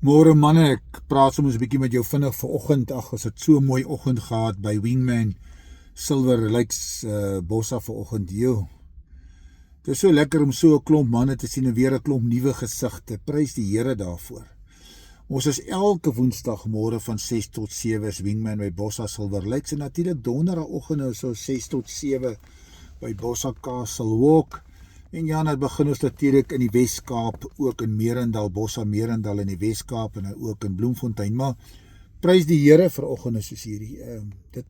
Môre manne, ek praat soms 'n bietjie met jou vinnig vanoggend. Ag, ons het so 'n mooi oggend gehad by Wingman Silver Lakes Bossa vanoggend. Dit is so lekker om so 'n klomp manne te sien en weer 'n klomp nuwe gesigte. Prys die Here daarvoor. Ons is elke woensdagmôre van 6 tot 7 is Wingman by Bossa Silver Lakes en natuurlik donderdagoggend so 6 tot 7 by Bossa Castle Walk. En ja, dit begin ons natuurlik in die Weskaap, ook in Merendal, Bossa Merendal in die Weskaap en ook in Bloemfontein. Maar prys die Here vir oggende soos hierdie.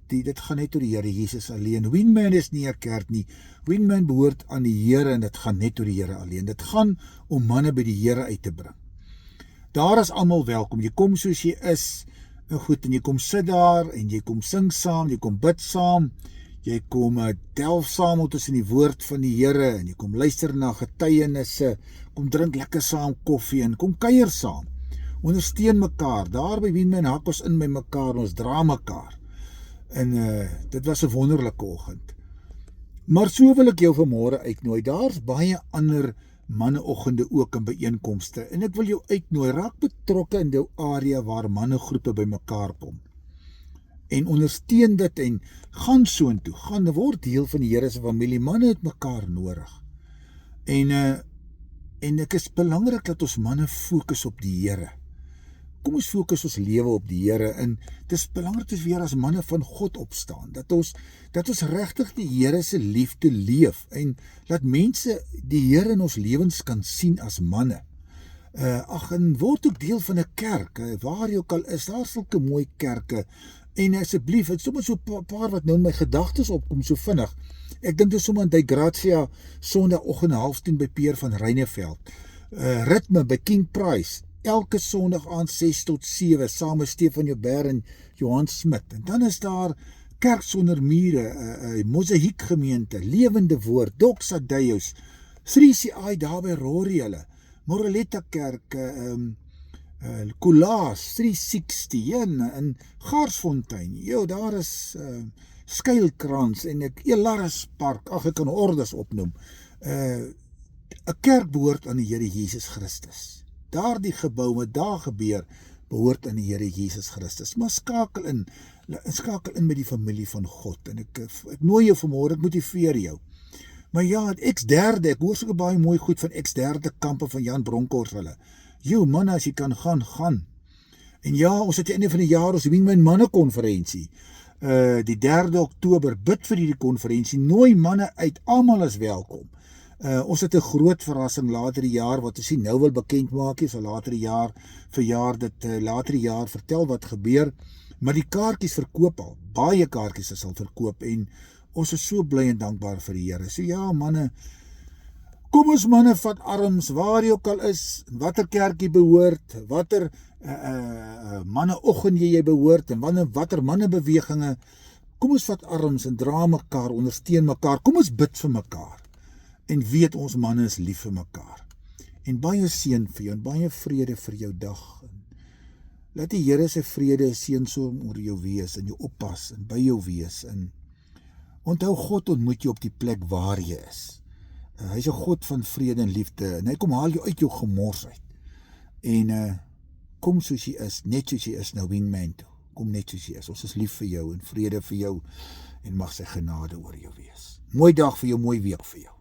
Dit gaan net oor die Here Jesus alleen. Wingman is nie 'n kerk nie. Wingman behoort aan die Here en dit gaan net oor die Here alleen. Dit gaan om manne by die Here uit te bring. Daar is almal welkom. Jy kom soos jy is. En goed, en jy kom sit daar en jy kom sing saam, jy kom bid saam. Jy kom delf saam tussen die woord van die Here en jy kom luister na getuienisse, kom drink lekker saam koffie en kom kuier saam. Ondersteun mekaar. Daar by Wingman hak ons in by mekaar, ons dra mekaar. En dit was 'n wonderlike oggend. Maar so wil ek jou vanmôre uitnooi. Daar's baie ander manneoggende ook in byeenkomste en ek wil jou uitnooi, raak betrokke in jou area waar mannegroepe by mekaar kom. En ondersteun dit en gaan soontoe, gaan word deel van die Here se familie. Manne het mekaar nodig. En ek is belangrik dat ons manne fokus op die Here. Kom ons fokus ons lewe op die Here en dit is belangrik dat ons weer as manne van God opstaan, dat ons regtig die Here se liefde leef en dat mense die Here in ons lewens kan sien as manne. En word ook deel van 'n kerk, waar jy ook al is, daar sulke mooi kerke. En asseblief, het sommer so 'n paar wat nou in my gedagtes opkom so vinnig. Ek dink dis sommer aan die Gratia Sondagoggend 10:30 by Peer van Reineveld. Ritme by King Price, elke Sondag aand 6 tot 7 saam met Stefan Joubert en Johan Smit. En dan is daar Kerk Sonder Mure, Mosaïek Gemeente, Lewende Woord, Doxa Deus, 3CI daar by Rory hulle, Moreletta Kerk, Kulaas, 360 in Garsfontein. Daar is Skuilkrans en Elaris Park, ek kan ordes opnoem. 'n Kerk behoort aan die Here Jesus Christus. Daardie gebou wat daar gebeur, behoort aan die Here Jesus Christus. Maar skakel in met die familie van God. En ek nooi jou vanmôre, ek motiveer jou. Maar ja, X3, ek hoor soke baie mooi goed van X3 kampe van Jan Bronkhorst hulle. Manne, as jy kan gaan. En ja, ons het die einde van die jaar ons Wingman mannekonferensie. Die 3 Oktober, bid vir hierdie konferensie, nooi manne uit, almal is welkom. Ons het 'n groot verrassing later die jaar wat ons nie nou wil bekend maak nie, so later die jaar vertel wat gebeur, maar die kaartjies verkoop al, baie kaartjies is al verkoop en ons is so bly en dankbaar vir die Here. So ja, manne, kom ons manne vat arms, waar jy ook al is, watter kerk jy behoort, watter manneoggend jy behoort en watter mannebewegings, kom ons vat arms en dra mekaar, ondersteun mekaar, kom ons bid vir mekaar. En weet ons manne is lief vir mekaar. En baie seën vir jou en baie vrede vir jou dag. Laat die Here se vrede seënsom oor jou wees en jou oppas en by jou wees. En onthou, God ontmoet jou op die plek waar jy is. Hy's 'n God van vrede en liefde en hy kom haal jou uit jou gemors uit. En kom soos jy is, net soos jy is nou Wingman toe. Kom net soos jy is. Ons is lief vir jou en vrede vir jou en mag sy genade oor jou wees. Mooi dag vir jou, mooi week vir jou.